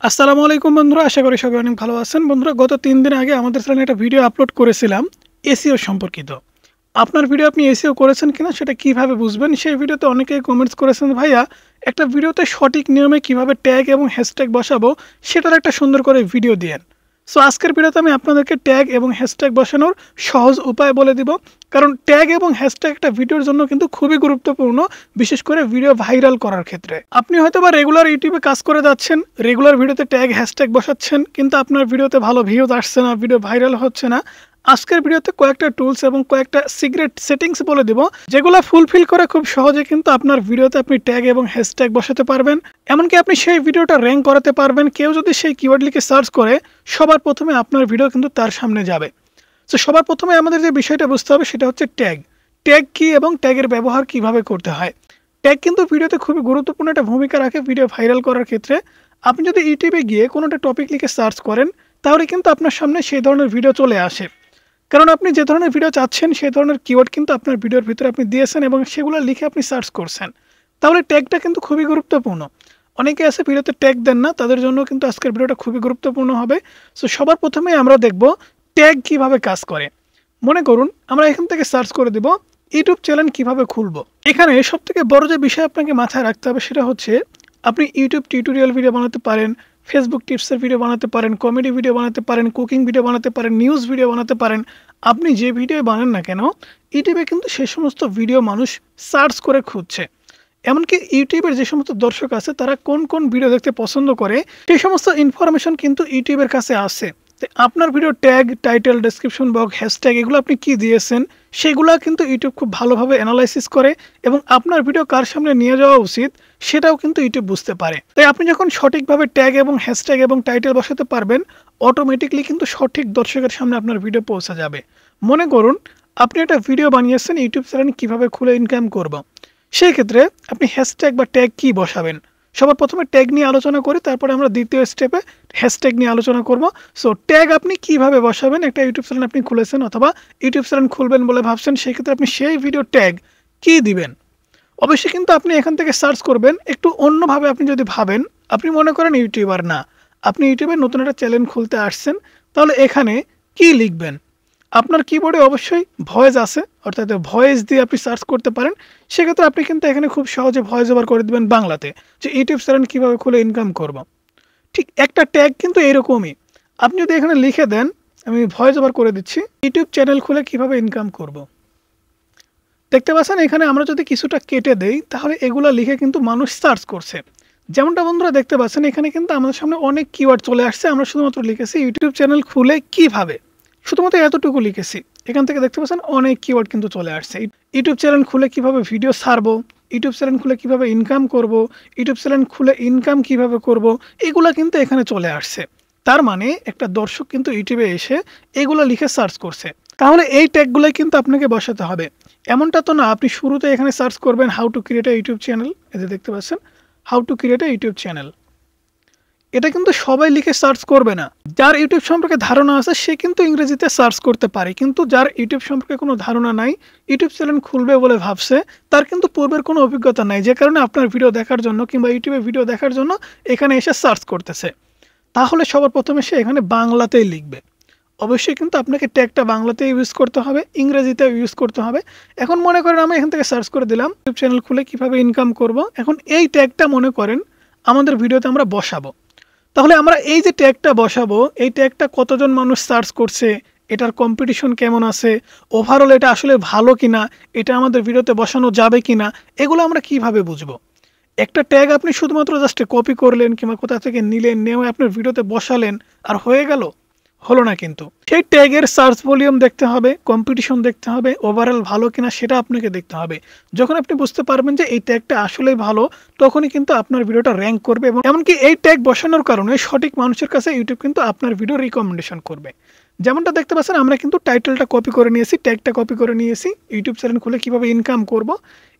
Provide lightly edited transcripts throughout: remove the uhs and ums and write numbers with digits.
আসসালামু আলাইকুম বন্ধুরা, আশা করি সবাই অনেক ভালো আছেন। বন্ধুরা, গত ৩ দিন আগে আমাদের চ্যানেলে একটা ভিডিও আপলোড করেছিলাম এসইও সম্পর্কিত। আপনার ভিডিও আপনি এসইও করেছেন কিনা সেটা কিভাবে বুঝবেন? সেই ভিডিওতে অনেকেই কমেন্টস করেছেন, ভাইয়া একটা ভিডিওতে সঠিক নিয়মে কিভাবে ট্যাগ এবং হ্যাশট্যাগ বসাবো সেটার একটা সুন্দর করে ভিডিও দিয়েন। সো আজকের ভিডিওতে আমি আপনাদেরকে ট্যাগ এবং হ্যাশট্যাগ বসানোর সহজ উপায় বলে দিব। কারণ ট্যাগ এবং হ্যাশট্যাগ একটা ভিডিওর জন্য কিন্তু খুবই গুরুত্বপূর্ণ, বিশেষ করে ভিডিও ভাইরাল করার ক্ষেত্রে। আপনি হয়তো বা রেগুলার ইউটিউবে কাজ করে যাচ্ছেন, রেগুলার ভিডিওতে ট্যাগ হ্যাশট্যাগ বসাচ্ছেন, কিন্তু আপনার ভিডিওতে ভালো ভিউজ আসছে না, ভিডিও ভাইরাল হচ্ছে না। আজকের ভিডিওতে কয়েকটা টুলস এবং কয়েকটা সিক্রেট সেটিংস বলে দিব, যেগুলো ফুলফিল করে খুব সহজে কিন্তু আপনার ভিডিওতে আপনি ট্যাগ এবং হ্যাশট্যাগ বসাতে পারবেন। এমনকি আপনি সেই ভিডিওটা র্যাঙ্ক করাতে পারবেন। কেউ যদি সেই কিওয়ার্ড লিখে সার্চ করে, সবার প্রথমে আপনার ভিডিও কিন্তু তার সামনে যাবে। তো সবার প্রথমে আমাদের যে বিষয়টা বুঝতে হবে সেটা হচ্ছে ট্যাগ। ট্যাগ কি এবং ট্যাগের ব্যবহার কিভাবে করতে হয়। ট্যাগ কিন্তু ভিডিওতে খুবই গুরুত্বপূর্ণ একটা ভূমিকা রাখে ভিডিও ভাইরাল করার ক্ষেত্রে। আপনি যদি ইউটিউবে গিয়ে কোনো একটা টপিক লিখে সার্চ করেন, তাহলে কিন্তু আপনার সামনে সেই ধরনের ভিডিও চলে আসে। কারণ আপনি যে ধরনের ভিডিও চাচ্ছেন সেই ধরনের কিওয়ার্ড কিন্তু আপনার ভিডিওর ভিতরে আপনি দিয়েছেন এবং সেগুলো লিখে আপনি সার্চ করছেন। তাহলে ট্যাগটা কিন্তু খুবই গুরুত্বপূর্ণ। অনেকে আছে ভিডিওতে ট্যাগ দেন না, তাদের জন্য কিন্তু আজকের ভিডিওটা খুবই গুরুত্বপূর্ণ হবে। সো সবার প্রথমে আমরা দেখব ট্যাগ কিভাবে কাজ করে। মনে করুন আমরা এখান থেকে সার্চ করে দেব ইউটিউব চ্যানেল কিভাবে খুলবো। এখানে সবথেকে বড় যে বিষয় আপনাকে মাথায় রাখতে হবে সেটা হচ্ছে আপনি ইউটিউব টিউটোরিয়াল ভিডিও বানাতে পারেন, ফেসবুক টিপসের ভিডিও বানাতে পারেন, কমেডি ভিডিও বানাতে পারেন, কুকিং ভিডিও বানাতে পারেন, নিউজ ভিডিও বানাতে পারেন। আপনি যে ভিডিও বানান না কেন, ইউটিউবে কিন্তু সে সমস্ত ভিডিও মানুষ সার্চ করে খুঁজছে। এমনকি ইউটিউবের যে সমস্ত দর্শক আছে তারা কোন কোন ভিডিও দেখতে পছন্দ করে, সেই সমস্ত ইনফরমেশন কিন্তু ইউটিউবের কাছে আছে। আপনার video tag, title, description box, hashtag এগুলো আপনি কি দিয়েছেন সেগুলো কিন্তু ইউটিউব খুব ভালোভাবে অ্যানালাইসিস করে এবং আপনার ভিডিও কার সামনে নিয়ে যাওয়া উচিত সেটাও কিন্তু ইউটিউব বুঝতে পারে। তাই আপনি যখন সঠিকভাবে ট্যাগ এবং হ্যাশট্যাগ এবং টাইটেল বসাতে পারবেন, অটোমেটিকলি কিন্তু সঠিক দর্শকের সামনে আপনার ভিডিও পৌঁছে যাবে। মনে করুন আপনি একটা ভিডিও বানিয়েছেন ইউটিউব চ্যানেল কিভাবে খুলে ইনকাম করব। সেই ক্ষেত্রে আপনি হ্যাশট্যাগ বা ট্যাগ কি বসাবেন? সবার প্রথমে ট্যাগ নিয়ে আলোচনা করি, তারপরে আমরা দ্বিতীয় স্টেপে হ্যাশট্যাগ নিয়ে আলোচনা করব। সো ট্যাগ আপনি কিভাবে বসাবেন? একটা ইউটিউব চ্যানেল আপনি খুলেছেন অথবা ইউটিউব চ্যানেল খুলবেন বলে ভাবছেন, সেই ক্ষেত্রে আপনি সেই ভিডিও ট্যাগ কি দিবেন? অবশ্যই কিন্তু আপনি এখান থেকে সার্চ করবেন একটু অন্যভাবে। আপনি যদি ভাবেন, আপনি মনে করেন ইউটিউবার না, আপনি ইউটিউবে নতুন একটা চ্যানেল খুলতে আসছেন, তাহলে এখানে কি লিখবেন? আপনার কিবোর্ডে অবশ্যই ভয়েস আছে, অর্থাৎ ভয়েস দিয়ে আপনি সার্চ করতে পারেন। সেক্ষেত্রে আপনি কিন্তু এখানে খুব সহজে ভয়েস ওভার করে দেবেন বাংলাতে, যে ইউটিউব চ্যানেল কীভাবে খুলে ইনকাম করব। ঠিক একটা ট্যাগ কিন্তু এরকমই। আপনি যদি এখানে লিখে দেন, আমি ভয়েস ওভার করে দিচ্ছি, ইউটিউব চ্যানেল খুলে কিভাবে ইনকাম করব। দেখতে পাচ্ছেন এখানে আমরা যদি কিছুটা কেটে দেই, তাহলে এগুলো লিখে কিন্তু মানুষ সার্চ করছে। যেমনটা বন্ধুরা দেখতে পাচ্ছেন, এখানে কিন্তু আমাদের সামনে অনেক কিওয়ার্ড চলে আসছে। আমরা শুধুমাত্র লিখেছি ইউটিউব চ্যানেল খুলে কিভাবে, শুধুমাত্র এতটুকু লিখেছি। এখান থেকে দেখতে পাচ্ছেন অনেক কিওয়ার্ড কিন্তু চলে আসছে। ইউটিউব চ্যানেল খুলে কিভাবে ভিডিও ছাড়বো, ইউটিউব চ্যানেল খুলে কিভাবে ইনকাম করব, ইউটিউব চ্যানেল খুলে ইনকাম কিভাবে করব, এগুলা কিন্তু এখানে চলে আসছে। তার মানে একটা দর্শক কিন্তু ইউটিউবে এসে এগুলো লিখে সার্চ করছে। তাহলে এই ট্যাগগুলোই কিন্তু আপনাকে বসাতে হবে। এমনটা তো না আপনি শুরুতে এখানে সার্চ করবেন how to create a YouTube channel. এই যে দেখতে পাচ্ছেন how to create a YouTube channel, এটা কিন্তু সবাই লিখে সার্চ করবে না। যার ইউটিউব সম্পর্কে ধারণা আছে সে কিন্তু ইংরেজিতে সার্চ করতে পারে, কিন্তু যার ইউটিউব সম্পর্কে কোনো ধারণা নাই, ইউটিউব চ্যানেল খুলবে বলে ভাবছে, তার কিন্তু পূর্বের কোনো অভিজ্ঞতা নাই, যে কারণে আপনার ভিডিও দেখার জন্য কিংবা ইউটিউবে ভিডিও দেখার জন্য এখানে এসে সার্চ করতেছে। তাহলে সবার প্রথমে সে এখানে বাংলাতেই লিখবে। অবশ্যই কিন্তু আপনাকে ট্যাগটা বাংলাতে ইউজ করতে হবে, ইংরেজিতে ইউজ করতে হবে। এখন মনে করেন আমি এখান থেকে সার্চ করে দিলাম ইউটিউব চ্যানেল খুলে কিভাবে ইনকাম করব। এখন এই ট্যাগটা মনে করেন আমাদের ভিডিওতে আমরা বসাবো। তাহলে আমরা এই যে ট্যাগটা বসাবো, এই ট্যাগটা কতজন মানুষ সার্চ করছে, এটার কম্পিটিশন কেমন আছে, ওভারঅল এটা আসলে ভালো কিনা, এটা আমাদের ভিডিওতে বসানো যাবে কিনা, এগুলো আমরা কিভাবে বুঝবো? একটা ট্যাগ আপনি শুধুমাত্র জাস্ট কপি করলেন কিংবা কোথা থেকে নিলেন, নিয়ে আপনার ভিডিওতে বসালেন আর হয়ে গেল? হলো না কিন্তু। সেই ট্যাগের সার্চ ভলিউম দেখতে হবে, কম্পিটিশন দেখতে হবে, ওভারঅল ভালো কিনা সেটা আপনাকে দেখতে হবে। যখন আপনি বুঝতে পারবেন যে এই ট্যাগটা আসলেই ভালো, তখনই কিন্তু আপনার ভিডিওটা র্যাঙ্ক করবে এবং এমনকি এই ট্যাগ বসানোর কারণে সঠিক মানুষের কাছে ইউটিউব কিন্তু আপনার ভিডিও রিকমেন্ডেশন করবে। যেমনটা দেখতে পাচ্ছেন আমরা কিন্তু টাইটেলটা কপি করে নিয়েছি, ট্যাগটা কপি করে নিয়েছি, ইউটিউব চ্যানেল খুলে কিভাবে ইনকাম করব।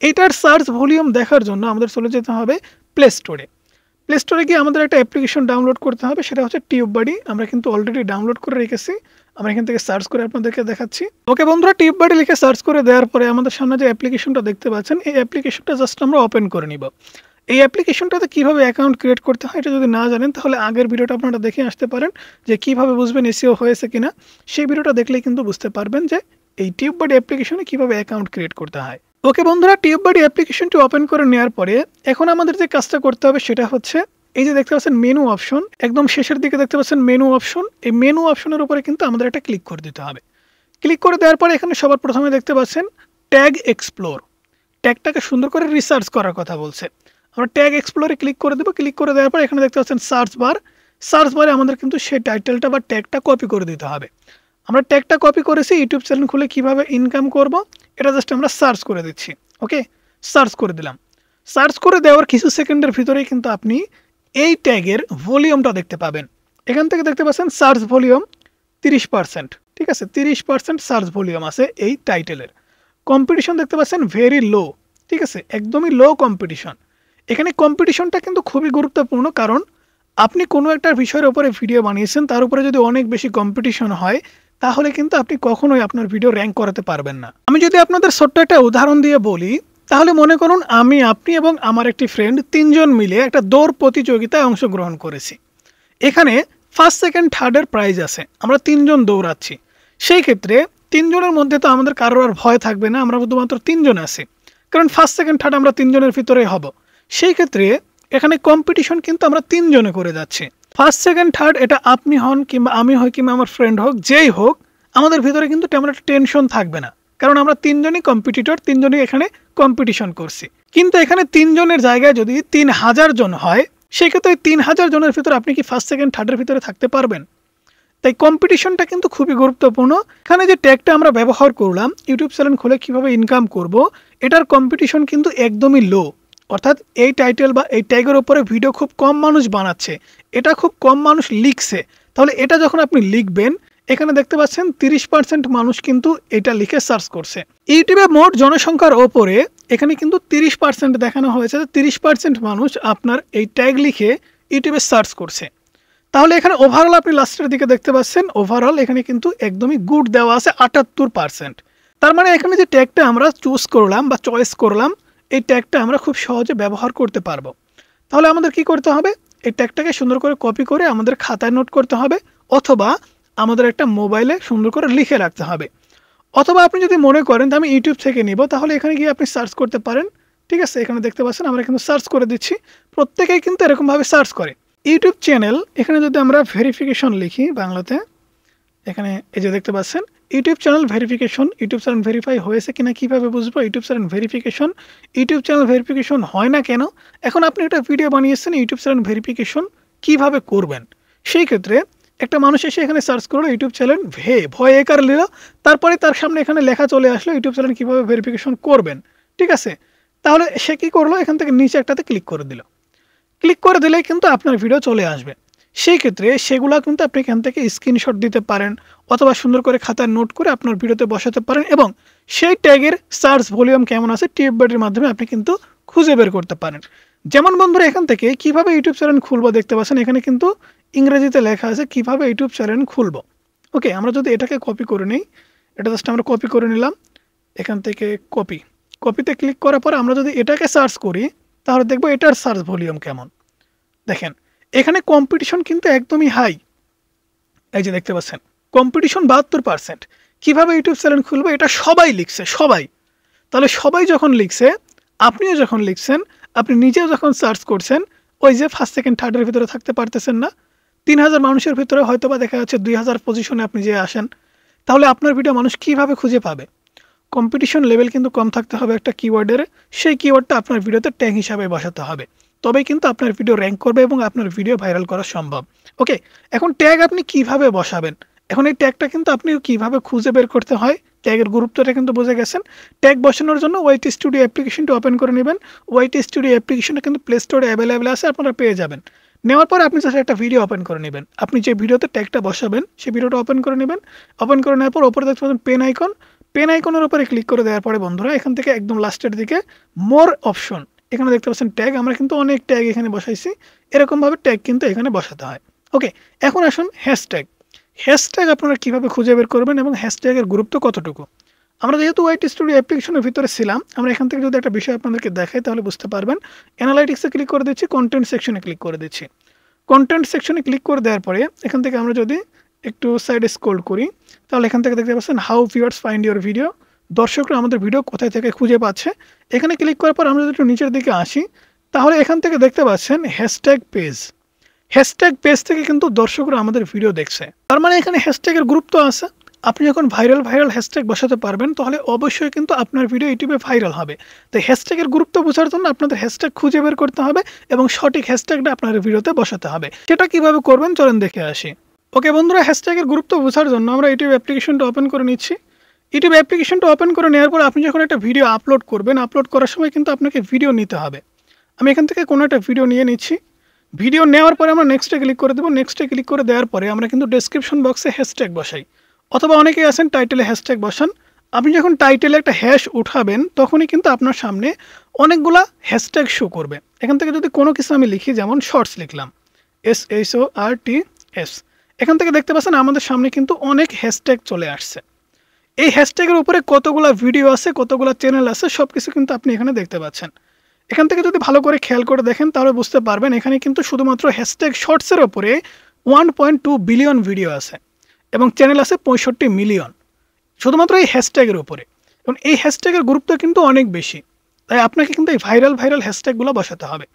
এইটার সার্চ ভলিউম দেখার জন্য আমাদের চলে যেতে হবে প্লে স্টোরে। প্লে স্টোরে গিয়ে আমাদের একটা অ্যাপ্লিকেশন ডাউনলোড করতে হবে, সেটা হচ্ছে টিউববাডি। আমরা কিন্তু অলরেডি ডাউনলোড করে রেখেছি। আমরা এখান থেকে সার্চ করে আপনাদেরকে দেখাচ্ছি। ওকে বন্ধুরা, টিউববাডি লিখে সার্চ করে দেওয়ার পরে আমাদের সামনে যে অ্যাপ্লিকেশনটা দেখতে পাচ্ছেন, এই অ্যাপ্লিকেশনটা জাস্ট আমরা ওপেন করে নিব। এই অ্যাপ্লিকেশনটাতে কীভাবে অ্যাকাউন্ট ক্রিয়েট করতে হয় এটা যদি না জানেন তাহলে আগের ভিডিওটা আপনারা দেখে আসতে পারেন যে কীভাবে বুঝবেন এসইও হয়েছে কিনা। সেই ভিডিওটা দেখলেই কিন্তু বুঝতে পারবেন যে এই টিউববাডি অ্যাপ্লিকেশনে কীভাবে অ্যাকাউন্ট ক্রিয়েট করতে হয়। ওকে বন্ধুরা, টিউববাডি অ্যাপ্লিকেশনটি ওপেন করে নেওয়ার পরে এখন আমাদের যে কাজটা করতে হবে সেটা হচ্ছে এই যে দেখতে পাচ্ছেন মেনু অপশন, একদম শেষের দিকে দেখতে পাচ্ছেন মেনু অপশন। এই মেনু অপশনের উপরে কিন্তু আমাদের একটা ক্লিক করে দিতে হবে। ক্লিক করে দেওয়ার পরে এখানে সবার প্রথমে দেখতে পাচ্ছেন ট্যাগ এক্সপ্লোর। ট্যাগটাকে সুন্দর করে রিসার্চ করার কথা বলছে। আমরা ট্যাগ এক্সপ্লোরে ক্লিক করে দেবো। ক্লিক করে দেওয়ার পর এখানে দেখতে পাচ্ছেন সার্চ বার। সার্চ বারে আমাদের কিন্তু সেই টাইটেলটা বা ট্যাগটা কপি করে দিতে হবে। আমরা ট্যাগটা কপি করেছি ইউটিউব চ্যানেল খুলে কীভাবে ইনকাম করব এটা জাস্ট আমরা সার্চ করে দিচ্ছি। ওকে, সার্চ করে দিলাম। সার্চ করে দেওয়ার কিছু সেকেন্ডের ভিতরেই কিন্তু আপনি এই ট্যাগের ভলিউমটা দেখতে পাবেন। এখান থেকে দেখতে পাচ্ছেন সার্চ ভলিউম 30%। ঠিক আছে, 30% সার্চ ভলিউম আছে এই টাইটেলের। কম্পিটিশন দেখতে পাচ্ছেন ভেরি লো। ঠিক আছে, একদমই লো কম্পিটিশন। এখানে কম্পিটিশনটা কিন্তু খুবই গুরুত্বপূর্ণ, কারণ আপনি কোনো একটা বিষয়ের উপরে ভিডিও বানিয়েছেন, তার উপরে যদি অনেক বেশি কম্পিটিশন হয় তাহলে কিন্তু আপনি কখনোই আপনার ভিডিও র্যাঙ্ক করাতে পারবেন না। আমি যদি আপনাদের ছোট্ট একটা উদাহরণ দিয়ে বলি তাহলে মনে করুন আমি, আপনি এবং আমার একটি ফ্রেন্ড 3 জন মিলে একটা দৌড় প্রতিযোগিতায় অংশগ্রহণ করেছি। এখানে ফার্স্ট সেকেন্ড থার্ডের প্রাইজ আছে। আমরা 3 জন দৌড়াচ্ছি। সেই ক্ষেত্রে 3 জনের মধ্যে তো আমাদের কারোর আর ভয় থাকবে না, আমরা শুধুমাত্র 3 জন আছি, কারণ ফার্স্ট সেকেন্ড থার্ড আমরা 3 জনের ভিতরে হব। সেই ক্ষেত্রে এখানে কম্পিটিশন কিন্তু আমরা 3 জনে করে যাচ্ছি। ফার্স্ট সেকেন্ড থার্ড এটা আপনি হন কিংবা আমি হই কিংবা আমার ফ্রেন্ড হোক, যেই হোক, আমাদের ভিতরে কিন্তু তেমন একটা টেনশন থাকবে না, কারণ আমরা 3 জনই কম্পিটিটর, 3 জনই এখানে কম্পিটিশন করছি। কিন্তু এখানে 3 জনের জায়গায় যদি 3000 জন হয় সেক্ষেত্রে 3000 জনের ভিতরে আপনি কি ফার্স্ট সেকেন্ড থার্ডের ভিতরে থাকতে পারবেন? তাই কম্পিটিশনটা কিন্তু খুবই গুরুত্বপূর্ণ। এখানে যে ট্যাগটা আমরা ব্যবহার করলাম ইউটিউব চ্যানেল খুলে কীভাবে ইনকাম করব, এটার কম্পিটিশন কিন্তু একদমই লো। অর্থাৎ এই টাইটেল বা এই ট্যাগের ওপরে ভিডিও খুব কম মানুষ বানাচ্ছে, এটা খুব কম মানুষ লিখছে। তাহলে এটা যখন আপনি লিখবেন এখানে দেখতে পাচ্ছেন 30% মানুষ কিন্তু এটা লিখে সার্চ করছে। ইউটিউবে মোট জনসংখ্যার ওপরে এখানে কিন্তু 30% দেখানো হয়েছে, 30% মানুষ আপনার এই ট্যাগ লিখে ইউটিউবে সার্চ করছে। তাহলে এখানে ওভারঅল আপনি লাস্টের দিকে দেখতে পাচ্ছেন ওভারঅল এখানে কিন্তু একদমই গুড দেওয়া আছে 78%। তার মানে এখানে যে ট্যাগটা আমরা চুজ করলাম বা চয়েস করলাম এই ট্যাগটা আমরা খুব সহজে ব্যবহার করতে পারবো। তাহলে আমাদের কি করতে হবে, এই ট্যাগটাকে সুন্দর করে কপি করে আমাদের খাতায় নোট করতে হবে, অথবা আমাদের একটা মোবাইলে সুন্দর করে লিখে রাখতে হবে। অথবা আপনি যদি মনে করেন যে আমি ইউটিউব থেকে নিব তাহলে এখানে গিয়ে আপনি সার্চ করতে পারেন। ঠিক আছে, এখানে দেখতে পাচ্ছেন আমরা কিন্তু সার্চ করে দিচ্ছি। প্রত্যেকেই কিন্তু এরকমভাবে সার্চ করে। ইউটিউব চ্যানেল এখানে যদি আমরা ভেরিফিকেশন লিখি বাংলাতে, এখানে এই যে দেখতে পাচ্ছেন YouTube channel verification, YouTube channel verify হয়েছে কিনা কীভাবে বুঝবো, ইউটিউব চ্যানেল ভেরিফিকেশন হয় না কেন। এখন আপনি একটা ভিডিও বানিয়েছেন ইউটিউব চ্যানেল ভেরিফিকেশন কীভাবে করবেন, সেই ক্ষেত্রে একটা মানুষ এসে এখানে সার্চ করলো ইউটিউব চ্যানেল ভয় একার নিল, তারপরে তার সামনে এখানে লেখা চলে আসলো ইউটিউব চ্যানেল কীভাবে ভেরিফিকেশন করবেন। ঠিক আছে, তাহলে সে কী করলো, এখান থেকে নিচে একটাতে ক্লিক করে দিল। ক্লিক করে দিলেই কিন্তু আপনার ভিডিও চলে আসবে। সেই ক্ষেত্রে সেগুলো কিন্তু আপনি এখান থেকে স্ক্রিনশট দিতে পারেন, অথবা সুন্দর করে খাতায় নোট করে আপনার ভিডিওতে বসাতে পারেন, এবং সেই ট্যাগের সার্চ ভলিউম কেমন আছে টিউববাডির মাধ্যমে আপনি কিন্তু খুঁজে বের করতে পারেন। যেমন বন্ধুরা এখান থেকে কীভাবে ইউটিউব চ্যানেল খুলবো দেখতে পাচ্ছেন এখানে কিন্তু ইংরেজিতে লেখা আছে কীভাবে ইউটিউব চ্যানেল খুলবো। ওকে, আমরা যদি এটাকে কপি করে নিই, এটা জাস্ট আমরা কপি করে নিলাম। এখান থেকে কপিতে ক্লিক করার পর আমরা যদি এটাকে সার্চ করি তাহলে দেখবো এটার সার্চ ভলিউম কেমন। দেখেন এখানে কম্পিটিশন কিন্তু একদমই হাই। এই যে দেখতে পাচ্ছেন কম্পিটিশন 72%। কীভাবে ইউটিউব চ্যানেল খুলবে এটা সবাই লিখছে, সবাই। তাহলে সবাই যখন লিখছে, আপনিও যখন লিখছেন, আপনি নিজেও যখন সার্চ করছেন, ওই যে ফার্স্ট সেকেন্ড থার্ডের ভিতরে থাকতে পারতেছেন না, 3000 মানুষের ভিতরে হয়তো বা দেখা যাচ্ছে 2000 পজিশনে আপনি যে আসেন, তাহলে আপনার ভিডিও মানুষ কীভাবে খুঁজে পাবে? কম্পিটিশন লেভেল কিন্তু কম থাকতে হবে একটা কিওয়ার্ডের, সেই কিওয়ার্ডটা আপনার ভিডিওতে ট্যাগ হিসাবে বসাতে হবে, তবেই কিন্তু আপনার ভিডিও র্যাঙ্ক করবে এবং আপনার ভিডিও ভাইরাল করা সম্ভব। ওকে, এখন ট্যাগ আপনি কিভাবে বসাবেন, এখন এই ট্যাগটা কিন্তু আপনি কিভাবে খুঁজে বের করতে হয়, ট্যাগের গুরুত্বটা কিন্তু বুঝে গেছেন। ট্যাগ বসানোর জন্য ওয়াইটি স্টুডিও অ্যাপ্লিকেশনটি ওপেন করে নেবেন। ওয়াইটি স্টুডিও অ্যাপ্লিকেশনটা কিন্তু প্লে স্টোরে অ্যাভেলেবেল আছে, আপনারা পেয়ে যাবেন। নেওয়ার পরে আপনি জাস্ট একটা ভিডিও ওপেন করে নেবেন। আপনি যে ভিডিওতে ট্যাগটা বসাবেন সেই ভিডিওটা ওপেন করে নেবেন। ওপেন করে নেওয়ার পর ওপরে দেখতে পাবেন পেন আইকনের উপরে ক্লিক করে দেওয়ার পরে বন্ধুরা এখান থেকে একদম লাস্টের দিকে মোর অপশন, এখানে দেখতে পাচ্ছেন ট্যাগ। আমরা কিন্তু অনেক ট্যাগ এখানে বসাইছি, এরকমভাবে ট্যাগ কিন্তু এখানে বসাতে হয়। ওকে, এখন আসুন হ্যাশট্যাগ আপনারা কীভাবে খুঁজে বের করবেন এবং হ্যাশট্যাগের গুরুত্ব কতটুকু। আমরা যেহেতু ওয়াইটি স্টুডিও অ্যাপ্লিকেশনের ভিতরে ছিলাম, আমরা এখান থেকে যদি একটা বিষয় আপনাদেরকে দেখাই তাহলে বুঝতে পারবেন। অ্যানালাইটিক্সে ক্লিক করে দিচ্ছি, কন্টেন্ট সেকশনে ক্লিক করে দিচ্ছি। কন্টেন্ট সেকশনে ক্লিক করে দেওয়ার পরে এখান থেকে আমরা যদি একটু সাইডে স্ক্রল করি তাহলে এখান থেকে দেখতে পাচ্ছেন how viewers find your video, দর্শকরা আমাদের ভিডিও কোথায় থেকে খুঁজে পাচ্ছে। এখানে ক্লিক করার পর আমরা যদি একটু নিচের দিকে আসি তাহলে এখান থেকে দেখতে পাচ্ছেন হ্যাশট্যাগ পেজ। হ্যাশট্যাগ পেজ থেকে কিন্তু দর্শকরা আমাদের ভিডিও দেখছে, তার মানে এখানে হ্যাশট্যাগের গুরুত্ব আছে। আপনি যখন ভাইরাল হ্যাশট্যাগ বসাতে পারবেন তাহলে অবশ্যই কিন্তু আপনার ভিডিও ইউটিউবে ভাইরাল হবে। তাই হ্যাশট্যাগের গুরুত্ব বোঝার জন্য আপনাদের হ্যাশট্যাগ খুঁজে বের করতে হবে এবং সঠিক হ্যাশট্যাগটা আপনার ভিডিওতে বসাতে হবে। সেটা কিভাবে করবেন চলেন দেখে আসি। ওকে বন্ধুরা, হ্যাশট্যাগের গুরুত্ব বোঝার জন্য আমরা ইউটিউব অ্যাপ্লিকেশনটা ওপেন করে নিচ্ছি। ইউটিউব অ্যাপ্লিকেশনটা ওপেন করে নেওয়ার পর আপনি যখন একটা ভিডিও আপলোড করবেন, আপলোড করার সময় কিন্তু আপনাকে ভিডিও নিতে হবে। আমি এখান থেকে কোনো একটা ভিডিও নিয়ে নিচ্ছি। ভিডিও নেওয়ার পরে আমরা নেক্সটে ক্লিক করে দেবো। নেক্সটে ক্লিক করে দেওয়ার পরে আমরা কিন্তু ডেসক্রিপশন বক্সে হ্যাশট্যাগ বসাই, অথবা অনেকেই আছেন টাইটেলে হ্যাশট্যাগ বসান। আপনি যখন টাইটেলে একটা হ্যাশ উঠাবেন তখনই কিন্তু আপনার সামনে অনেকগুলা হ্যাশট্যাগ শো করবে। এখান থেকে যদি কোনো কিছু আমি লিখি, যেমন শর্টস লিখলাম, SHORTS, এখান থেকে দেখতে পাচ্ছেন আমাদের সামনে কিন্তু অনেক হ্যাশট্যাগ চলে আসছে। এই হ্যাশট্যাগের উপরে কতগুলা ভিডিও আছে, কতগুলা চ্যানেল আছে, সব কিছু কিন্তু আপনি এখানে দেখতে পাচ্ছেন। এখান থেকে যদি ভালো করে খেয়াল করে দেখেন তাহলে বুঝতে পারবেন এখানে কিন্তু শুধুমাত্র হ্যাশট্যাগ শর্টসের ওপরে 1.2 বিলিয়ন ভিডিও আছে এবং চ্যানেল আছে 65 মিলিয়ন, শুধুমাত্র এই হ্যাশট্যাগের উপরে। এবং এই হ্যাশট্যাগের গুরুত্ব কিন্তু অনেক বেশি। তাই আপনাকে কিন্তু এই ভাইরাল হ্যাশট্যাগুলো বসাতে হবে।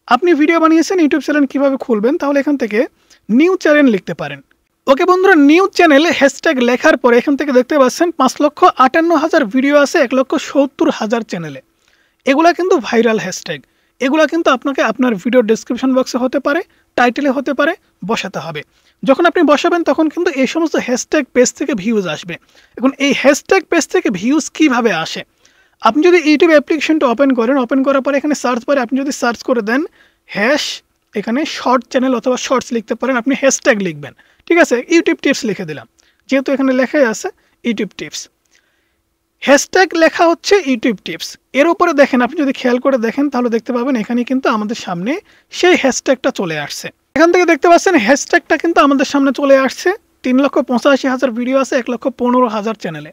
আপনি ভিডিও বানিয়েছেন, ইউটিউব চ্যানেল কীভাবে খুলবেন, তাহলে এখান থেকে নিউ চ্যানেল লিখতে পারেন। ওকে বন্ধুরা, নিউ চ্যানেলে হ্যাশট্যাগ লেখার পরে এখান থেকে দেখতে পাচ্ছেন 5,58,000 ভিডিও আছে 1,70,000 চ্যানেলে। এগুলা কিন্তু ভাইরাল হ্যাশট্যাগ। এগুলা কিন্তু আপনাকে আপনার ভিডিও ডেসক্রিপশন বক্সে হতে পারে, টাইটেলে হতে পারে, বসাতে হবে। যখন আপনি বসাবেন তখন কিন্তু এই সমস্ত হ্যাশট্যাগ পেজ থেকে ভিউজ আসবে। এখন এই হ্যাশট্যাগ পেজ থেকে ভিউজ কিভাবে আসে, আপনি যদি ইউটিউব অ্যাপ্লিকেশনটা ওপেন করেন, ওপেন করার পরে এখানে সার্চ বারে আপনি যদি সার্চ করে দেন এখানে শর্ট চ্যানেল অথবা শর্টস লিখতে পারেন, আপনি হ্যাশট্যাগ লিখবেন। ঠিক আছে, ইউটিউব টিপস লিখে দিলাম, যেহেতু এখানে লেখাই আছে ইউটিউব টিপস। হ্যাশট্যাগ লেখা হচ্ছে ইউটিউব টিপস। এর উপরে দেখেন, আপনি যদি খেয়াল করে দেখেন তাহলে দেখতে পাবেন এখানে কিন্তু আমাদের সামনে সেই হ্যাশট্যাগটা চলে আসছে। এখান থেকে দেখতে পাচ্ছেন হ্যাশট্যাগটা কিন্তু আমাদের সামনে চলে আসছে। 3,85,000 ভিডিও আছে 1,15,000 চ্যানেলে।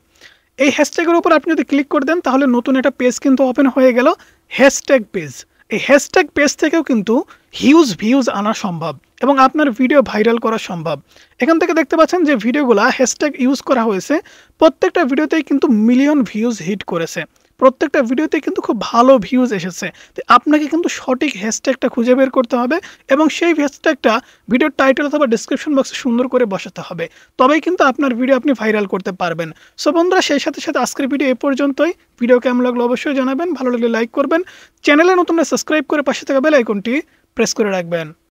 এই হ্যাশট্যাগের উপর আপনি যদি ক্লিক করে দেন তাহলে নতুন একটা পেজ কিন্তু ওপেন হয়ে গেল, হ্যাশট্যাগ পেজ। এই হ্যাশট্যাগ পেজ থেকেও কিন্তু হিউজ ভিউজ আনা সম্ভব এবং আপনার ভিডিও ভাইরাল করা সম্ভব। এখান থেকে দেখতে পাচ্ছেন যে ভিডিওগুলো হ্যাশট্যাগ ইউজ করা হয়েছে, প্রত্যেকটা ভিডিওতেই কিন্তু মিলিয়ন ভিউজ হিট করেছে, প্রত্যেকটা ভিডিওতে কিন্তু খুব ভালো ভিউজ এসেছে। তো আপনাকে কিন্তু সঠিক হ্যাশট্যাগটা খুঁজে বের করতে হবে এবং সেই হ্যাশট্যাগটা ভিডিওর টাইটেল অথবা ডেসক্রিপশন বক্সে সুন্দর করে বসাতে হবে, তবেই কিন্তু আপনার ভিডিও আপনি ভাইরাল করতে পারবেন। সো বন্ধুরা, সেই সাথে সাথে আজকের ভিডিও এ পর্যন্তই। ভিডিও কেমন লাগলো অবশ্যই জানাবেন, ভালো লাগলে লাইক করবেন, চ্যানেলে নতুন সাবস্ক্রাইব করে পাশে থাকা বেল আইকনটি প্রেস করে রাখবেন।